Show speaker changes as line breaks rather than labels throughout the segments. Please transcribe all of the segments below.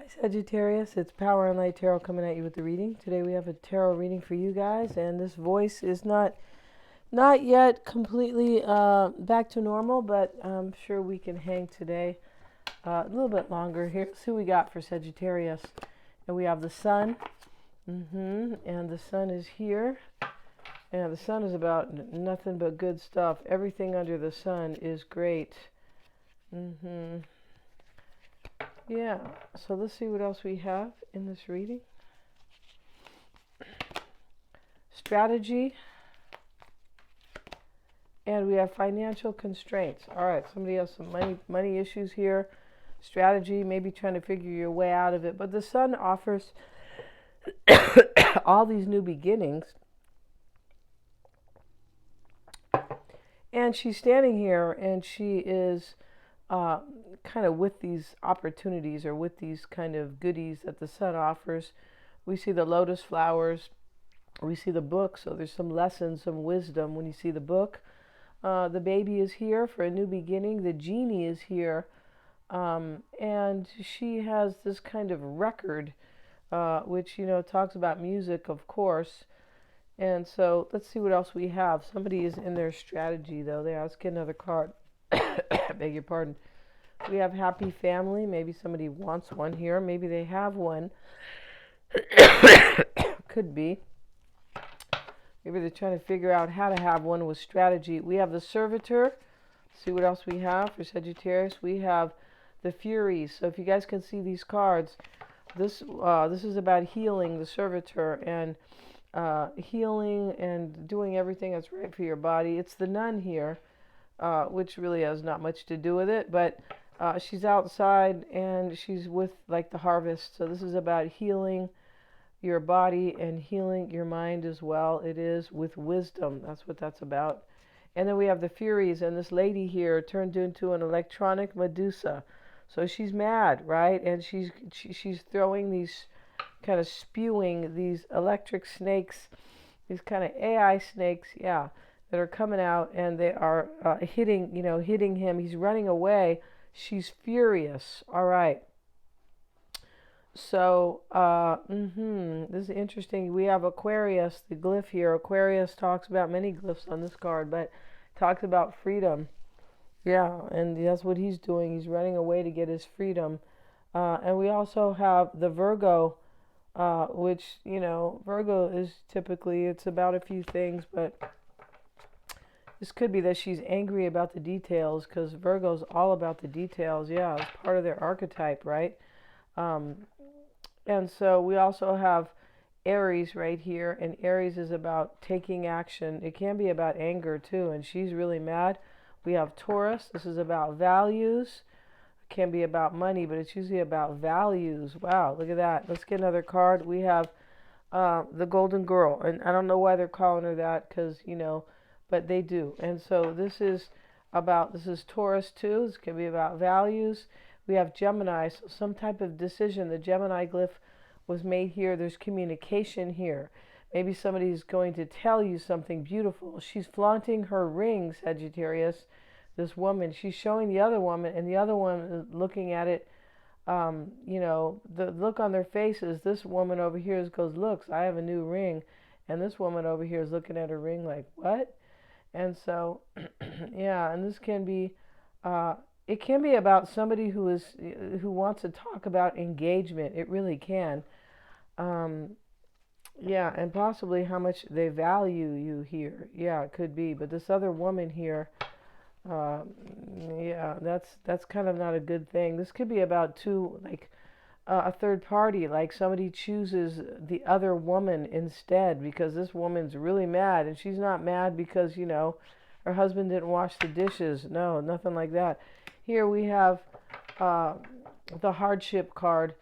Hi Sagittarius, it's Power and Light Tarot coming at you with the reading. Today we have a tarot reading for you guys, and this voice is not yet completely back to normal, but I'm sure we can hang today a little bit longer. Here's who we got for Sagittarius, and we have the Sun, and the Sun is here, and the Sun is about nothing but good stuff. Everything under the sun is great. Yeah, so let's see what else we have in this reading. Strategy, and we have financial constraints. All right, somebody has some money issues here. Strategy, maybe trying to figure your way out of it. But the Sun offers all these new beginnings. And she's standing here, and she is kind of with these opportunities, or with these kind of goodies that the Sun offers. We see the lotus flowers, we see the book, so there's some lessons, some wisdom when you see the book. The baby is here for a new beginning. The genie is here, and she has this kind of record, which talks about music, of course. And so let's see what else we have. Somebody is in their strategy, though. Let's get another card. Beg your pardon. We have happy family. Maybe somebody wants one here. Maybe they have one. Could be. Maybe they're trying to figure out how to have one with strategy. We have the Servitor. See what else we have for Sagittarius. We have the Furies. So if you guys can see these cards, this is about healing, the Servitor, and healing and doing everything that's right for your body. It's the Nun here, which really has not much to do with it, but she's outside and she's with like the harvest. So this is about healing your body and healing your mind as well. It is with wisdom. That's what that's about. And then we have the Furies, and this lady here turned into an electronic Medusa. So she's mad, right? And she's throwing these, kind of spewing these electric snakes, these kind of AI snakes, yeah, that are coming out, and they are hitting him. He's running away. She's furious. All right. So, this is interesting. We have Aquarius, the glyph here. Aquarius talks about many glyphs on this card, but talks about freedom. Yeah, and that's what he's doing. He's running away to get his freedom. And we also have the Virgo, which, Virgo is typically, it's about a few things, but this could be that she's angry about the details, because Virgo's all about the details. Yeah, it's part of their archetype, right? And so we also have Aries right here, and Aries is about taking action. It can be about anger too, and she's really mad. We have Taurus. This is about values. It can be about money, but it's usually about values. Wow, look at that. Let's get another card. We have the Golden Girl, and I don't know why they're calling her that, because, but they do. And so this is Taurus too. This can be about values. We have Gemini, so some type of decision. The Gemini glyph was made here. There's communication here. Maybe somebody's going to tell you something beautiful. She's flaunting her ring, Sagittarius, this woman. She's showing the other woman, and the other one is looking at it. The look on their faces, this woman over here goes, "Looks, I have a new ring." And this woman over here is looking at her ring like, "What?" And so, yeah, and this can be... it can be about somebody who wants to talk about engagement. It really can. Yeah, and possibly how much they value you here. Yeah, it could be. But this other woman here, yeah, that's kind of not a good thing. This could be about a third party, like somebody chooses the other woman instead, because this woman's really mad, and she's not mad because, her husband didn't wash the dishes. No, nothing like that. Here we have the hardship card,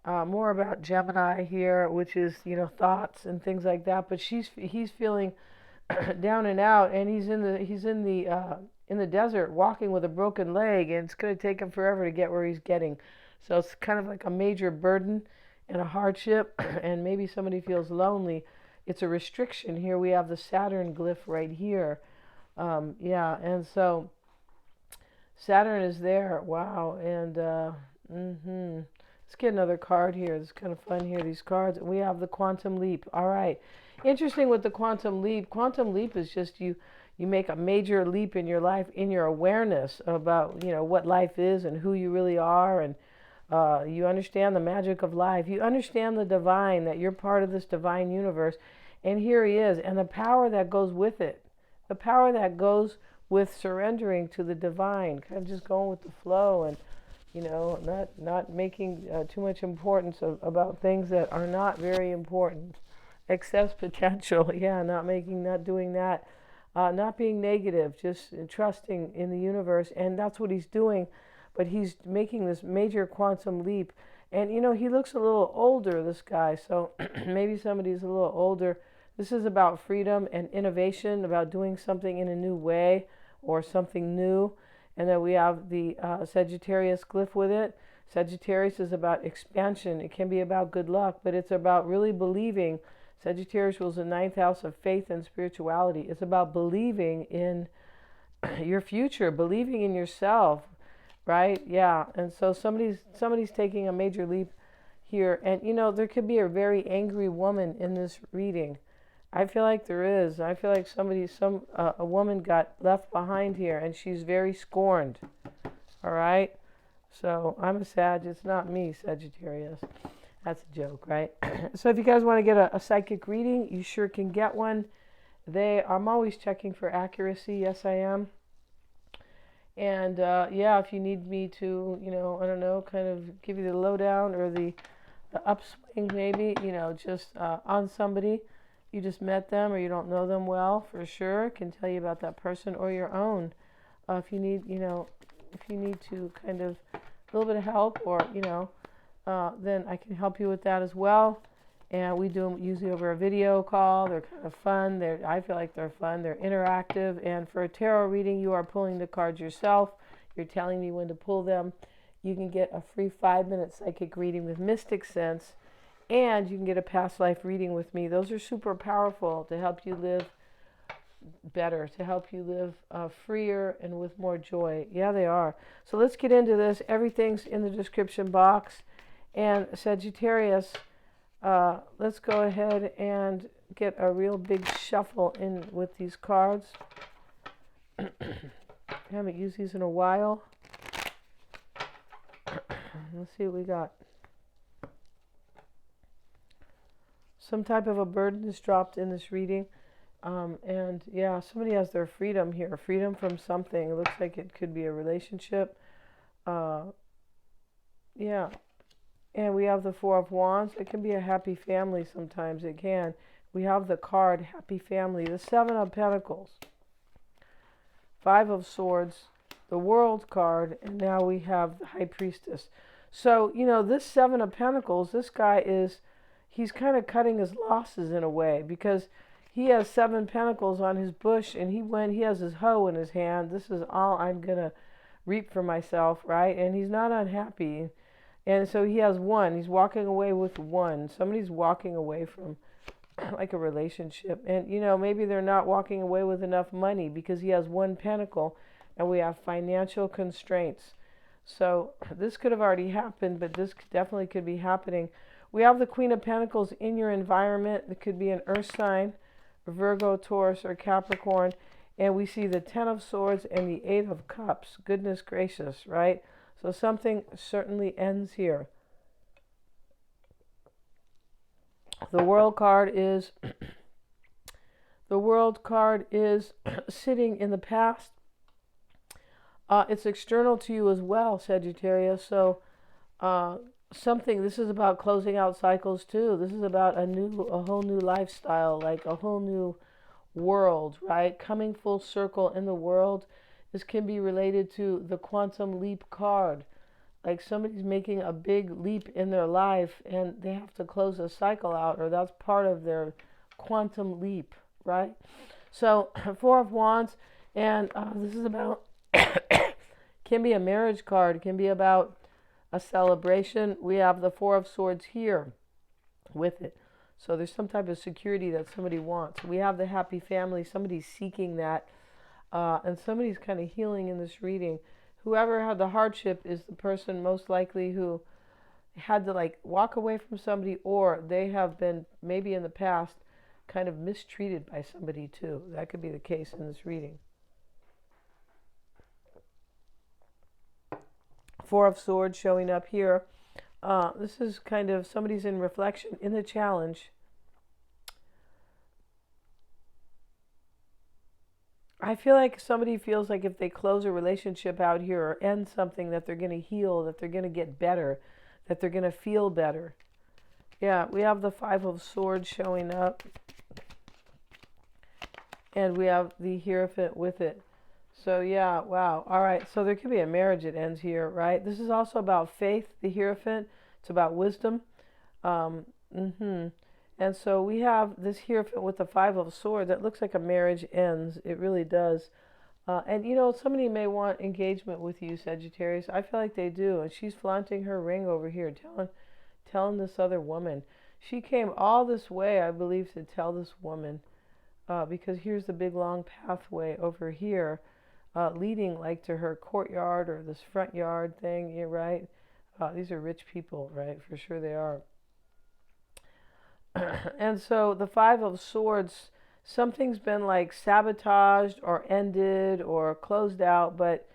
more about Gemini here, which is, thoughts and things like that. But he's feeling down and out, and he's in the desert walking with a broken leg, and it's going to take him forever to get where he's getting. So it's kind of like a major burden and a hardship, and maybe somebody feels lonely. It's a restriction. Here we have the Saturn glyph right here. Yeah, and so Saturn is there. Wow. And Let's get another card here. It's kind of fun here, these cards. We have the quantum leap. All right. Interesting with the quantum leap. Quantum leap is just you make a major leap in your life, in your awareness about, what life is and who you really are, and you understand the magic of life. You understand the divine, that you're part of this divine universe. And here he is, and the power that goes with it. The power that goes with surrendering to the divine, kind of just going with the flow, and not making too much importance about things that are not very important. Excess potential, yeah, not doing that, not being negative, just trusting in the universe, and that's what he's doing. But he's making this major quantum leap, and he looks a little older, this guy. So maybe somebody's a little older. This is about freedom and innovation, about doing something in a new way or something new. And then we have the Sagittarius glyph with it. Sagittarius is about expansion. It can be about good luck, but it's about really believing. Sagittarius rules the 9th house of faith and spirituality. It's about believing in your future, believing in yourself, right? Yeah. And so somebody's taking a major leap here. And there could be a very angry woman in this reading. I feel like there is. I feel like a woman got left behind here, and she's very scorned. All right? So I'm a Sag. It's not me, Sagittarius. That's a joke, right? So if you guys want to get a psychic reading, you sure can get one. I'm always checking for accuracy. Yes, I am. And if you need me to, I don't know, kind of give you the lowdown or the upswing, maybe, just on somebody. You just met them or you don't know them well, for sure, can tell you about that person, or your own. If you need, to kind of a little bit of help, or, then I can help you with that as well. And we do them usually over a video call. They're kind of fun. I feel like they're fun. They're interactive. And for a tarot reading, you are pulling the cards yourself. You're telling me when to pull them. You can get a free 5-minute psychic reading with Mystic Sense. And you can get a past life reading with me. Those are super powerful to help you live better, to help you live freer and with more joy. Yeah, they are. So let's get into this. Everything's in the description box. And Sagittarius, let's go ahead and get a real big shuffle in with these cards. I haven't used these in a while. Let's see what we got. Some type of a burden is dropped in this reading. And yeah, somebody has their freedom here. Freedom from something. It looks like it could be a relationship. Yeah. And we have the Four of Wands. It can be a happy family sometimes. It can. We have the card, Happy Family. The Seven of Pentacles. Five of Swords. The World card. And now we have the High Priestess. So, this Seven of Pentacles, this guy he's kind of cutting his losses in a way, because he has 7 pentacles on his bush, and he has his hoe in his hand. This is all I'm going to reap for myself, right? And he's not unhappy. And so he has 1. He's walking away with 1. Somebody's walking away from like a relationship. And, maybe they're not walking away with enough money because he has 1 pentacle, and we have financial constraints. So this could have already happened, but this definitely could be happening. We have the Queen of Pentacles in your environment. It could be an earth sign, Virgo, Taurus, or Capricorn. And we see the 10 of Swords and the 8 of Cups. Goodness gracious, right? So something certainly ends here. The World card is sitting in the past. It's external to you as well, Sagittarius. So this is about closing out cycles too. This is about a whole new lifestyle, like a whole new world, right? Coming full circle in the world. This can be related to the quantum leap card. Like somebody's making a big leap in their life and they have to close a cycle out, or that's part of their quantum leap, right? So 4 of Wands, and this is about, can be a marriage card. It can be about a celebration. We have the 4 of Swords here with it. So there's some type of security that somebody wants. We have the happy family. Somebody's seeking that. And somebody's kind of healing in this reading. Whoever had the hardship is the person most likely who, had to like walk away from somebody, or they have been maybe in the past kind of mistreated by somebody too. That could be the case in this reading. Four of Swords showing up here. This is kind of somebody's in reflection in the challenge. I feel like somebody feels like if they close a relationship out here or end something, that they're going to heal, that they're going to get better, that they're going to feel better. Yeah, we have the Five of Swords showing up. And we have the Hierophant with it. So yeah, wow. All right, so there could be a marriage that ends here, right? This is also about faith, the Hierophant. It's about wisdom. Um, mm-hmm. And so we have this Hierophant with the Five of Swords. That looks like a marriage ends. It really does. And you know, somebody may want engagement with you, Sagittarius. I feel like they do. And she's flaunting her ring over here, telling this other woman. She came all this way, I believe, to tell this woman. Because here's the big long pathway over here, leading like to her courtyard or this front yard thing. You're right. These are rich people, right? For sure they are. And so the Five of Swords, something's been like sabotaged or ended or closed out, but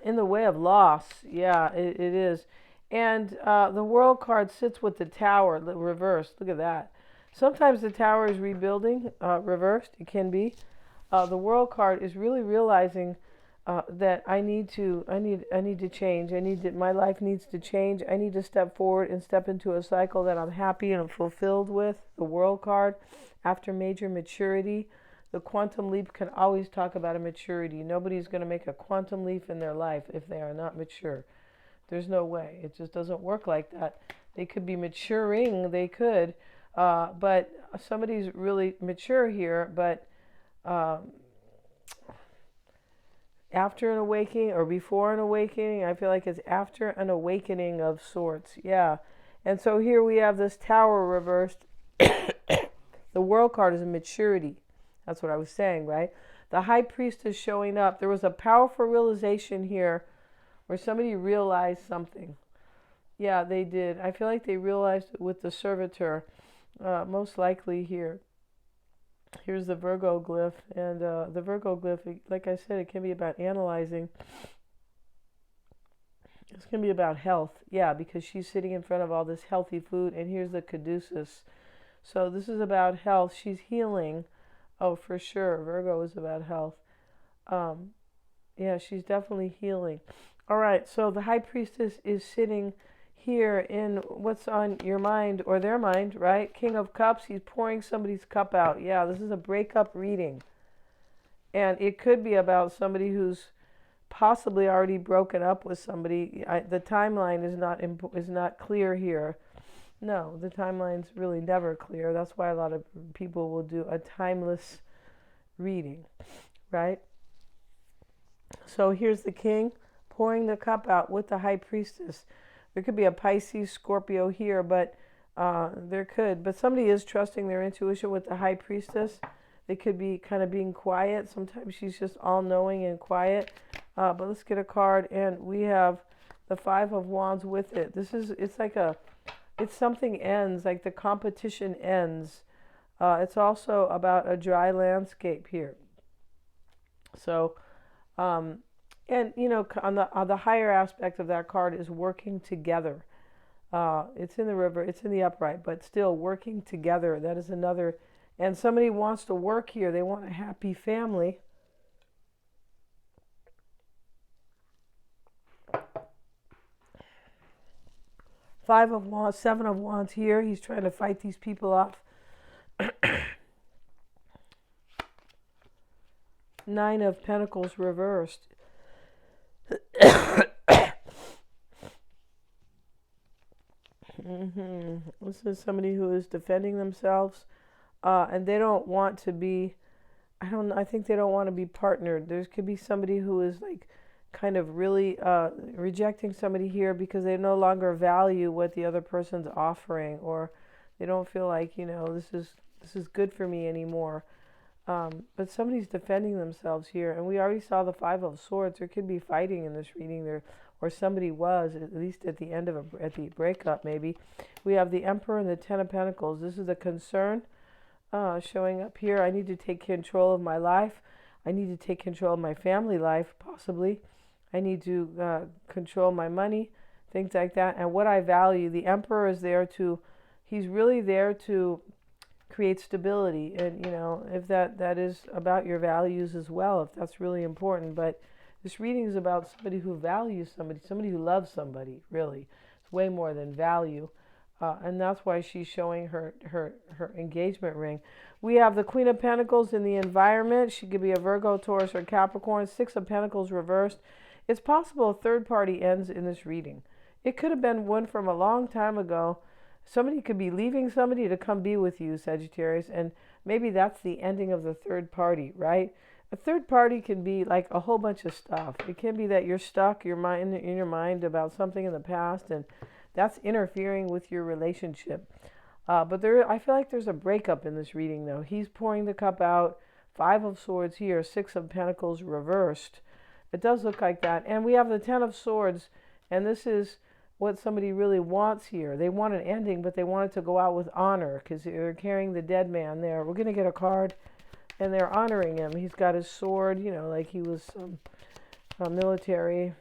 in the way of loss. Yeah, it is. And the World card sits with the Tower reversed. Look at that. Sometimes the Tower is rebuilding, reversed. It can be. The World card is really realizing that I need to change. My life needs to change. I need to step forward and step into a cycle that I'm happy and fulfilled with. The World card, after major maturity. The quantum leap can always talk about a maturity. Nobody's going to make a quantum leap in their life if they are not mature. There's no way. It just doesn't work like that. They could be maturing. They could. But somebody's really mature here, but after an awakening or before an awakening, I feel like it's after an awakening of sorts. Yeah. And so here we have this Tower reversed. The World card is a maturity. That's what I was saying, right? The High Priestess showing up. There was a powerful realization here where somebody realized something. Yeah, they did. I feel like they realized it with the Servitor. Most likely here. Here's the Virgo glyph, and the Virgo glyph, like I said, it can be about analyzing. It's going to be about health, yeah, because she's sitting in front of all this healthy food, and here's the Caduceus. So this is about health. She's healing. Oh, for sure, Virgo is about health. Yeah, she's definitely healing. All right, so the High Priestess is sitting here in what's on your mind or their mind, right? King of Cups, he's pouring somebody's cup out. Yeah, this is a breakup reading. And it could be about somebody who's possibly already broken up with somebody. The timeline is not clear here. No, the timeline's really never clear. That's why a lot of people will do a timeless reading, right? So here's the King pouring the cup out with the High Priestess. There could be a Pisces, Scorpio here, but there could. But somebody is trusting their intuition with the High Priestess. They could be kind of being quiet. Sometimes she's just all-knowing and quiet. But let's get a card, and we have the Five of Wands with it. It's something ends, like the competition ends. It's also about a dry landscape here. So, and, you know, on the higher aspect of that card is working together. It's in the river, it's in the upright, but still working together. That is another. And somebody wants to work here. They want a happy family. Five of Wands, Seven of Wands here. He's trying to fight these people off. Nine of Pentacles reversed. This is somebody who is defending themselves, and they don't want to be. I think they don't want to be partnered. There could be somebody who is like, kind of really rejecting somebody here because they no longer value what the other person's offering, or they don't feel like, you know, this is good for me anymore. But somebody's defending themselves here, and we already saw the Five of Swords. There could be fighting in this reading there, or somebody was, at least at the end of at the breakup maybe. We have the Emperor and the Ten of Pentacles. This is the concern showing up here. I need to take control of my life. I need to take control of my family life, possibly. I need to control my money, things like that. And what I value, the Emperor is there to, he's really there to create stability. And, you know, if that is about your values as well, if that's really important. But this reading is about somebody who values somebody, somebody who loves somebody, really. It's way more than value. And that's why she's showing her engagement ring. We have the Queen of Pentacles in the environment. She could be a Virgo, Taurus, or Capricorn. Six of Pentacles reversed. It's possible a third party ends in this reading. It could have been one from a long time ago. Somebody could be leaving somebody to come be with you, Sagittarius, and maybe that's the ending of the third party, right? A third party can be like a whole bunch of stuff. It can be that you're stuck in your mind about something in the past, and that's interfering with your relationship. But I feel like there's a breakup in this reading, though. He's pouring the cup out. Five of Swords here, Six of Pentacles reversed. It does look like that. And we have the Ten of Swords, and this is what somebody really wants here. They want an ending, but they want it to go out with honor because they're carrying the dead man there. We're going to get a card, and they're honoring him. He's got his sword, you know, like he was military.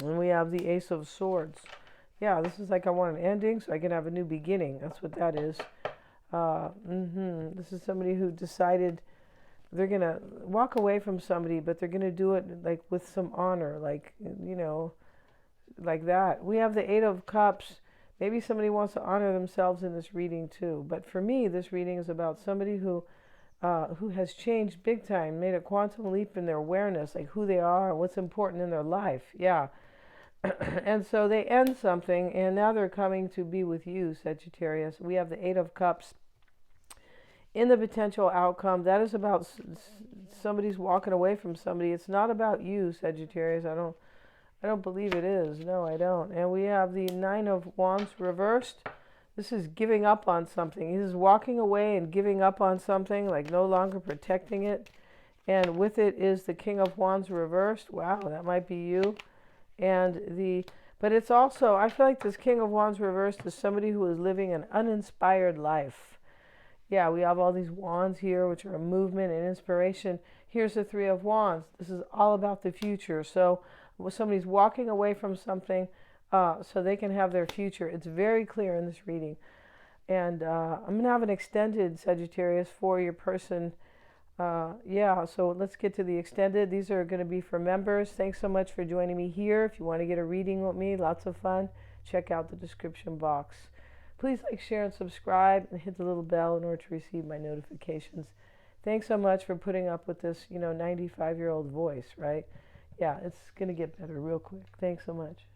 And we have the Ace of Swords. Yeah, this is like I want an ending so I can have a new beginning. That's what that is. This is somebody who decided they're going to walk away from somebody, but they're going to do it like with some honor, like, you know, like that. We have the Eight of Cups. Maybe somebody wants to honor themselves in this reading too. But for me, this reading is about somebody who has changed big time, made a quantum leap in their awareness, like who they are and what's important in their life. Yeah. And so they end something, and now they're coming to be with you, Sagittarius. We have the Eight of Cups in the potential outcome. That is about somebody's walking away from somebody. It's not about you, Sagittarius. I don't believe it is. No, I don't. And we have the Nine of Wands reversed. This is giving up on something. This is walking away and giving up on something, like no longer protecting it. And with it is the King of Wands reversed. Wow, that might be you. But it's also, I feel like this King of Wands reversed is somebody who is living an uninspired life. Yeah, we have all these wands here, which are a movement and inspiration. Here's the Three of Wands. This is all about the future. So somebody's walking away from something so they can have their future. It's very clear in this reading. And I'm going to have an extended Sagittarius for your person. Yeah, so let's get to the extended. These are going to be for members. Thanks so much for joining me here. If you want to get a reading with me, lots of fun, check out the description box. Please like, share, and subscribe, and hit the little bell in order to receive my notifications. Thanks so much for putting up with this, 95-year-old voice, right? Yeah, it's going to get better real quick. Thanks so much.